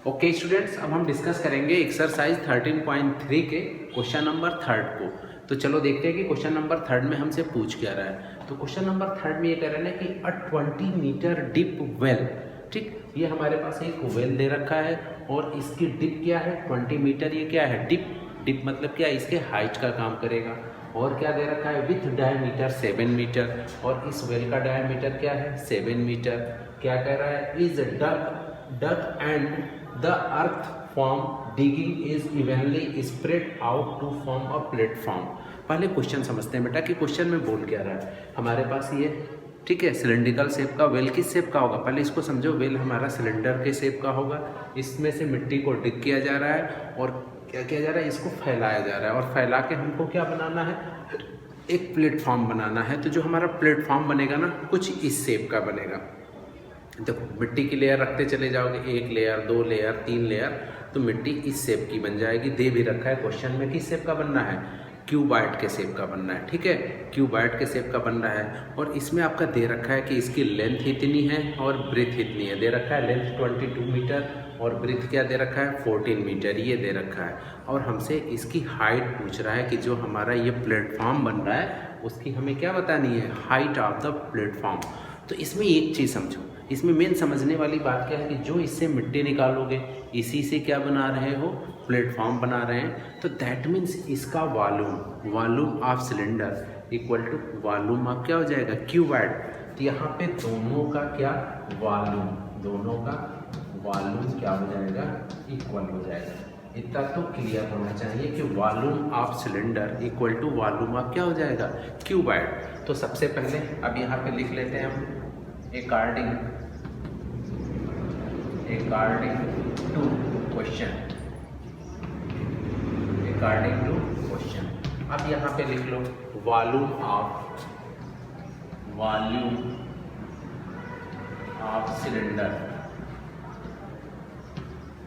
Okay students, अब हम discuss करेंगे एक्सरसाइज 13.3 के क्वेश्चन नंबर 3 को। तो चलो देखते हैं कि क्वेश्चन नंबर 3 में हमसे पूछ क्या रहा है। तो क्वेश्चन नंबर 3 में ये कह रहे हैं कि अ 20 मीटर डिप वेल, ठीक, ये हमारे पास एक वेल दे रखा है और इसकी डिप क्या है 20 मीटर। ये क्या है डिप, डिप मतलब क्या है, इसके हाइट का काम करेगा। और क्या दे रखा है विथ डायमीटर 7 मीटर, और इस वेल का डायमीटर क्या है 7 मीटर। क्या कह रहा है is dug and the earth form digging is evenly spread out to form a platform। पहले क्वेश्चन समझते हैं बेटा कि क्वेश्चन में बोल क्या रहा है। हमारे पास ये, ठीक है, सिलेंड्रिकल शेप का वेल किस शेप का होगा, पहले इसको समझो। वेल हमारा सिलेंडर के शेप का होगा, इसमें से मिट्टी को डिग किया जा रहा है और क्या किया जा रहा है, इसको फैलाया जा रहा है। और फैला के हमको क्या बनाना है, एक प्लेटफॉर्म बनाना है। तो जो हमारा प्लेटफॉर्म बनेगा ना, कुछ इस शेप का बनेगा। देखो मिट्टी की लेयर रखते चले जाओगे, 1 लेयर 2 लेयर 3 लेयर, तो मिट्टी इस शेप की बन जाएगी। दे भी रखा है क्वेश्चन में किस शेप का बनना है, क्यूबॉइड के शेप का बनना है, ठीक है, क्यूबॉइड के शेप का बन रहा है। और इसमें आपका दे रखा है कि इसकी लेंथ इतनी है और ब्रेथ इतनी है। दे रखा है लेंथ 22 मीटर और ब्रेथ क्या दे रखा है 14 मीटर, ये दे रखा है। और हमसे इसकी हाइट पूछ रहा है कि जो हमारा ये प्लेटफॉर्म बन रहा है उसकी हमें क्या बतानी है, हाइट ऑफ द प्लेटफॉर्म। तो इसमें एक चीज़ समझो, इसमें मेन समझने वाली बात क्या है कि जो इससे मिट्टी निकालोगे इसी से क्या बना रहे हो, प्लेटफॉर्म बना रहे हैं। तो दैट मीन्स इसका volume of cylinder equal to volume of क्या हो जाएगा क्यूबॉइड। तो यहाँ पे दोनों का क्या वॉल्यूम, दोनों का वॉल्यूम क्या हो जाएगा, इक्वल हो जाएगा। इतना तो क्लियर होना चाहिए कि volume of cylinder equal to volume of क्या हो जाएगा क्यूबॉइड। तो सबसे पहले अब यहाँ पे लिख लेते हैं हम according to question, according to question. अब यहाँ पे लिख लो volume of cylinder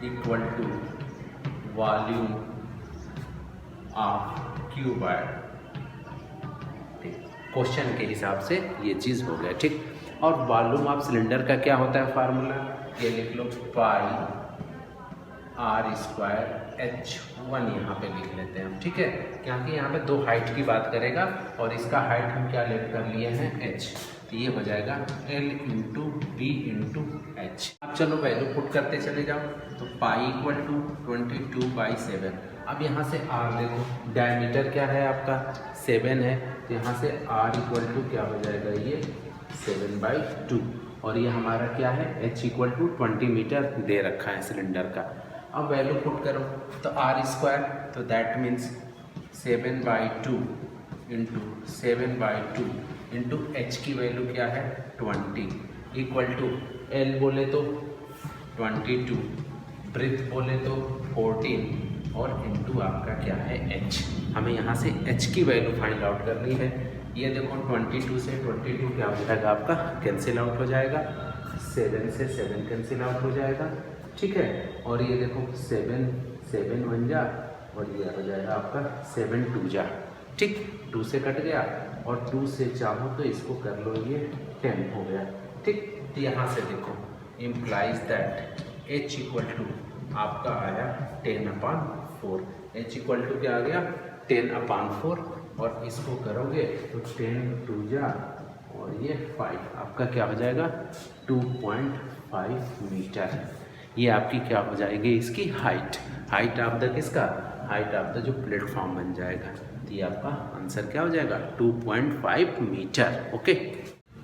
equal to volume of cuboid. Question के हिसाब से ये चीज़ हो गया, ठीक। और वॉल्यूम ऑफ सिलेंडर का क्या होता है फार्मूला, ये लिख लो पाई r² H1 यहाँ पे लिख लेते हैं हम, ठीक है, क्योंकि यहाँ पे दो हाइट की बात करेगा और इसका हाइट हम क्या लेट कर लिए हैं h। तो ये हो जाएगा L into B into H। अब चलो वैल्यू पुट करते चले जाओ। तो पाई इक्वल टू 22/7। अब यहाँ से r देखो, डायमीटर क्या है आपका 7 है, तो यहाँ से r इक्वल टू क्या हो जाएगा ये 7/2। और ये हमारा क्या है h इक्वल टू 20 मीटर दे रखा है सिलेंडर का। अब वैल्यू पुट करो तो r², तो that means 7/2 into 7/2 into h की वैल्यू क्या है 20 इक्वल टू l बोले तो 22, ब्रेथ बोले तो 14 और इंटू आपका क्या है h। हमें यहाँ से h की वैल्यू फाइंड आउट करनी है। ये देखो 22 से 22 क्या हो जाएगा आपका कैंसिल आउट हो जाएगा, 7 से 7 कैंसिल आउट हो जाएगा, ठीक है। और ये देखो 7 1 जा और ये हो जाएगा आपका 7 2 जा, ठीक, 2 से कट गया और 2 से चाहो तो इसको कर लो ये 10 हो गया, ठीक। तो यहाँ से देखो implies that h equal to आपका आया 10/4। h इक्वल टू क्या आ गया 10/4 और इसको करोगे तो 10 2 जा और ये 5, आपका क्या हो जाएगा 2.5 मीटर। ये आपकी क्या हो जाएगी इसकी हाइट ऑफ द किसका, हाइट ऑफ द जो प्लेटफॉर्म बन जाएगा। तो ये आपका आंसर क्या हो जाएगा 2.5 मीटर।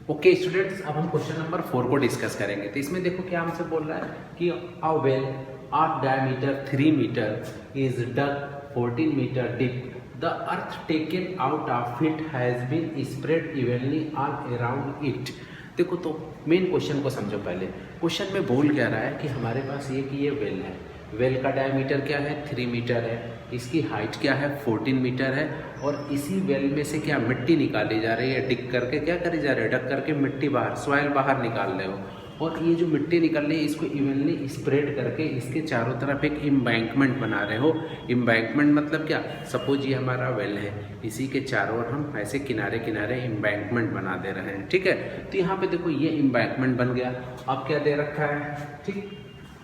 ओके स्टूडेंट्स, अब हम क्वेश्चन नंबर 4 को डिस्कस करेंगे। तो इसमें देखो क्या हमसे बोल रहा है कि a well of diameter 3 metre is dug 14 metre deep, the earth taken out of it has been spread evenly all around it। देखो तो मेन क्वेश्चन को समझो पहले। क्वेश्चन में बोल क्या रहा है कि हमारे पास ये कि ये वेल है, वेल का डायमीटर क्या है 3 मीटर है, इसकी हाइट क्या है 14 मीटर है, और इसी वेल में से क्या मिट्टी निकाली जा रही है, डिग करके क्या करी जा रही है, डग करके मिट्टी बाहर, सॉइल बाहर निकाल रहे हो। और ये जो मिट्टी निकल रही है इसको इवनली स्प्रेड करके इसके चारों तरफ एक एम्बैंकमेंट बना रहे हो। एम्बैंकमेंट मतलब क्या, सपोज ये हमारा वेल है, इसी के चारों ओर हम ऐसे किनारे किनारे एम्बैंकमेंट बना दे रहे हैं, ठीक है। तो यहाँ पे देखो ये एम्बैंकमेंट बन गया। अब क्या दे रखा है, ठीक,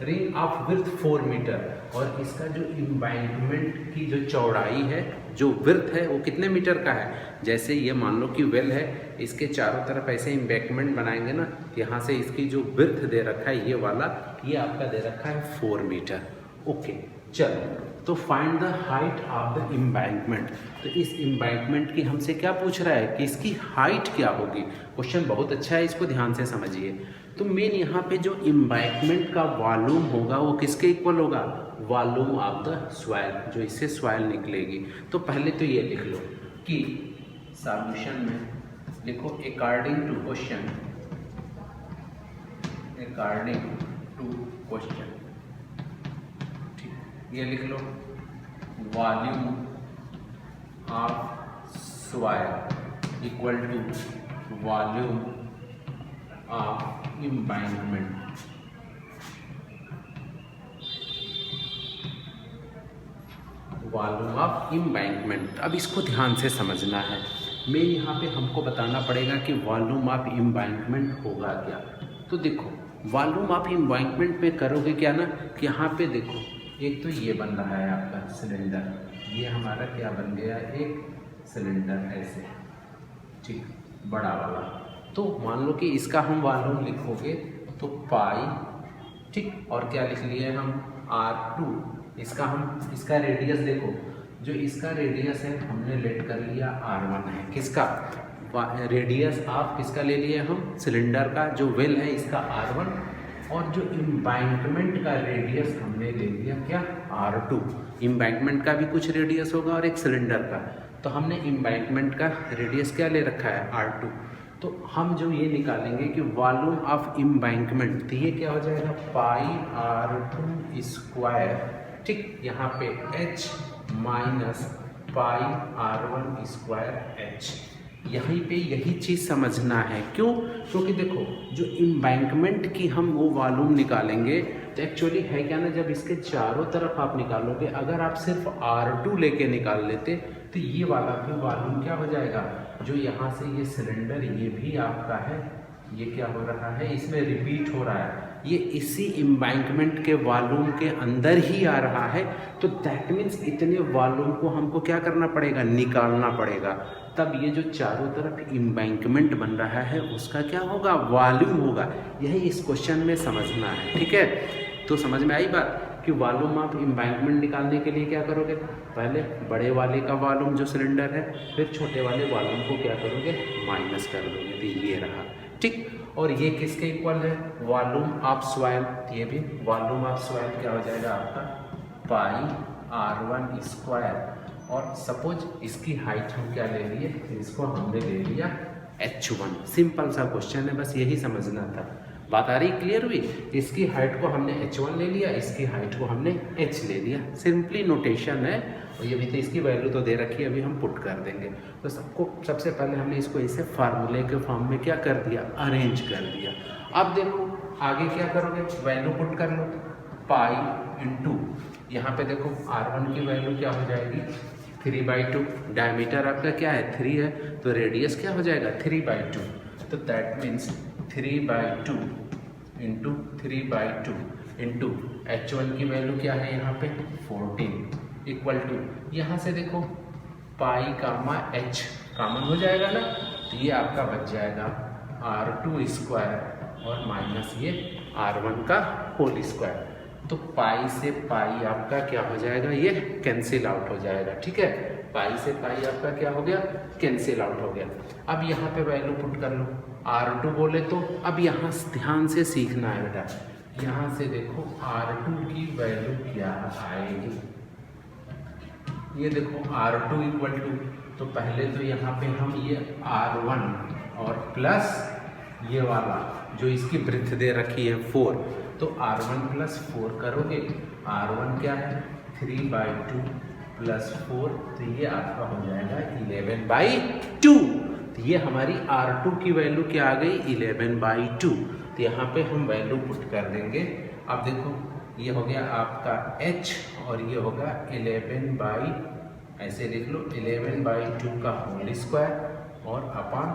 रिंग ऑफ विड्थ 4 मीटर, और इसका जो एम्बैंकमेंट की जो चौड़ाई है, जो विड्थ है, वो कितने मीटर का है। जैसे ये मान लो कि वेल है, इसके चारों तरफ ऐसे एम्बैंकमेंट बनाएंगे ना, यहाँ से इसकी जो विड्थ दे रखा है ये वाला, ये आपका दे रखा है 4 मीटर। ओके, चलो तो find the height of the embankment. तो इस एम्बैंकमेंट की हमसे क्या पूछ रहा है कि इसकी हाइट क्या होगी। क्वेश्चन बहुत अच्छा है, इसको ध्यान से समझिए। तो मेन यहाँ पे जो एम्बैंकमेंट का वॉल्यूम होगा वो किसके इक्वल होगा, वॉल्यूम ऑफ द सॉइल, जो इससे सॉइल निकलेगी। तो पहले तो ये लिख लो कि सॉल्यूशन में लिखो according to question, according to question, ठीक, ये लिख लो volume of soil equal to volume of embankment. Volume of embankment. अब इसको ध्यान से समझना है। मैं यहाँ पे हमको बताना पड़ेगा कि वॉल्यूम ऑफ एम्बैंकमेंट होगा क्या। तो देखो वॉल्यूम ऑफ एम्बैंकमेंट पे करोगे क्या ना कि यहाँ पे देखो, एक तो ये बन रहा है आपका सिलेंडर, ये हमारा क्या बन गया, एक सिलेंडर ऐसे, ठीक, बड़ा वाला। तो मान लो कि इसका हम वॉल्यूम लिखोगे तो पाई, ठीक, और क्या लिख लिए हम R2। इसका हम, इसका रेडियस देखो, जो इसका रेडियस है हमने लेट कर लिया R1 है, किसका रेडियस आप किसका ले लिए हम, सिलेंडर का, जो वेल है इसका R1, और जो एम्बैंकमेंट का रेडियस हमने ले लिया क्या, R2। एम्बैंकमेंट का भी कुछ रेडियस होगा और एक सिलेंडर का, तो हमने एम्बैंकमेंट का रेडियस क्या ले रखा है, R2। तो हम जो ये निकालेंगे कि वॉल्यूम ऑफ एम्बैंकमेंट, तो ये क्या हो जाएगा, पाई R2 स्क्वायर, ठीक, यहाँ पे H minus pi R1 square H। यहीं पे यही चीज़ समझना है, क्यों, क्योंकि देखो जो एम्बैंकमेंट की हम वो वॉल्यूम निकालेंगे तो एक्चुअली है क्या ना, जब इसके चारों तरफ आप निकालोगे, अगर आप सिर्फ R2 लेके निकाल लेते तो ये वाला भी वॉल्यूम क्या हो जाएगा, जो यहाँ से ये सिलेंडर ये भी आपका है, ये क्या हो रहा है, इसमें रिपीट हो रहा है, ये इसी एम्बैंकमेंट के वॉल्यूम के अंदर ही आ रहा है। तो दैट मीन्स इतने वॉल्यूम को हमको क्या करना पड़ेगा, निकालना पड़ेगा, तब ये जो चारों तरफ एम्बैंकमेंट बन रहा है उसका क्या होगा, वॉल्यूम होगा। यही इस क्वेश्चन में समझना है, ठीक है। तो समझ में आई बात कि वॉल्यूम ऑफ एम्बैंकमेंट निकालने के लिए क्या करोगे, पहले बड़े वाले का वॉल्यूम जो सिलेंडर है, फिर छोटे वाले वॉल्यूम को क्या करोगे, माइनस कर दोगे, तो ये रहा, ठीक। और ये किसके इक्वल है, वॉल्यूम ऑफ सॉइल, ये भी वॉल्यूम ऑफ सॉइल क्या हो जाएगा आपका, पाई R1 स्क्वायर, और सपोज इसकी हाइट हम क्या ले लिए, इसको हमने ले लिया H1। सिंपल सा क्वेश्चन है, बस यही समझना था। बात आ रही, क्लियर हुई। इसकी हाइट को हमने H1 ले लिया, इसकी हाइट को हमने H ले लिया, सिंपली नोटेशन है। और ये भी तो इसकी वैल्यू तो दे रखी है, अभी हम पुट कर देंगे। तो सबसे पहले हमने इसको इसे फार्मूले के फॉर्म में क्या कर दिया, अरेंज कर दिया। अब देखो आगे क्या करोगे, वैल्यू पुट कर लो, पाई इंटू, यहाँ पे देखो R1 की वैल्यू क्या हो जाएगी, 3/2, डायमीटर आपका क्या है 3 है, तो रेडियस क्या हो जाएगा 3/2, तो that means 3/2 into 3/2 into H1 की वैल्यू क्या है यहाँ पे 14 इक्वल टू, यहाँ से देखो पाई कामा H कॉमन हो जाएगा ना, तो ये आपका बच जाएगा R2 स्क्वायर और माइनस ये R1 का होल स्क्वायर। तो पाई से पाई आपका क्या हो जाएगा, ये कैंसिल आउट हो जाएगा, ठीक है। पाई से पाई आपका क्या हो गया, कैंसिल आउट हो गया। अब यहाँ पे वैल्यू पुट कर लो, R2 बोले तो अब यहाँ ध्यान से सीखना है बेटा, यहाँ से देखो R2 की वैल्यू क्या आएगी, ये देखो R2 इक्वल टू, तो पहले तो यहाँ पे हम ये R1 और प्लस ये वाला जो इसकी वृत्त दे रखी है 4, तो R1 प्लस 4 करोगे, R1 क्या है 3/2 प्लस 4, तो ये आपका हो जाएगा 11/2। तो ये हमारी R2 की वैल्यू क्या आ गई 11/2। तो यहाँ पे हम वैल्यू पुट कर देंगे। अब देखो ये हो गया आपका H और ये होगा 11 ऐसे लिख लो 11/2 का होल स्क्वायर और अपॉन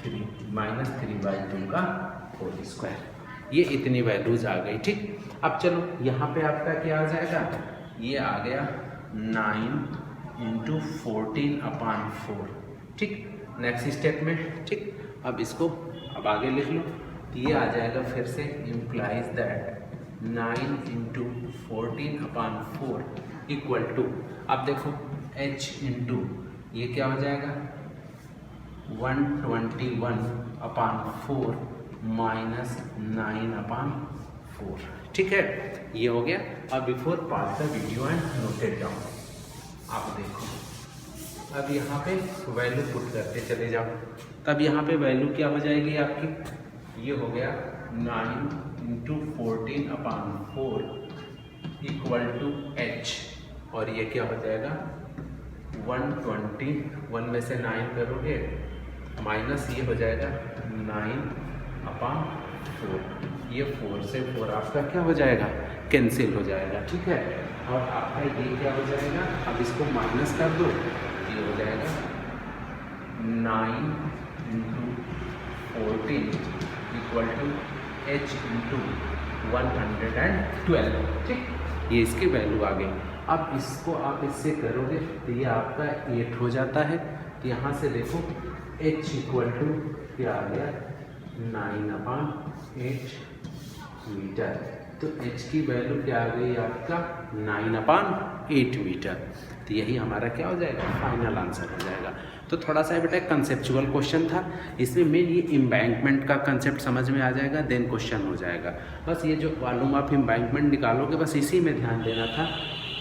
3 -3/2 का होल स्क्वायर। ये इतनी वैल्यूज आ गई। ठीक, अब चलो यहाँ पे आपका क्या आ जाएगा, ये आ गया 9 इंटू 14/4। ठीक, नेक्स्ट स्टेप में। ठीक, अब इसको अब आगे लिख लो, तो ये आ जाएगा फिर से implies that 9 into 14/4 equal to, अब देखो h इंटू ये क्या हो जाएगा 121/4 माइनस 9/4। ठीक है, ये हो गया। अब before pass the video and noted down, आप देखो अब यहाँ पे वैल्यू पुट करते चले जाओ, तब यहाँ पे वैल्यू क्या हो जाएगी आपकी, ये हो गया 9 इंटू 14/4 इक्वल टू h, और ये क्या हो जाएगा 121 में से 9 करोगे माइनस ये हो जाएगा 9/4, ये 4 से 4 आपका क्या हो जाएगा कैंसिल हो जाएगा। ठीक है, और आपका ये क्या हो जाएगा, अब इसको माइनस कर दो, ये हो जाएगा 9 into 14 equal to h into 112। ठीक, ये इसकी वैल्यू आ गई। अब इसको आप इससे करोगे तो ये आपका 8 हो जाता है। तो यहाँ से देखो h इक्वल टू क्या आ गया 9/8 मीटर। तो h की वैल्यू क्या आ गई आपका 9/8 मीटर। तो यही हमारा क्या हो जाएगा फाइनल आंसर हो जाएगा। तो थोड़ा सा बेटा कंसेप्चुअल क्वेश्चन था, इसमें मेन ये एम्बैंकमेंट का कंसेप्ट समझ में आ जाएगा, देन क्वेश्चन हो जाएगा। बस ये जो वॉल्यूम ऑफ एम्बैंकमेंट निकालोगे बस इसी में ध्यान देना था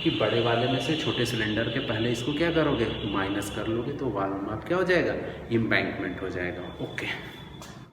कि बड़े वाले में से छोटे सिलेंडर के पहले इसको क्या करोगे माइनस कर लोगे, तो वॉल्यूम ऑफ क्या हो जाएगा एम्बैंकमेंट हो जाएगा। ओके।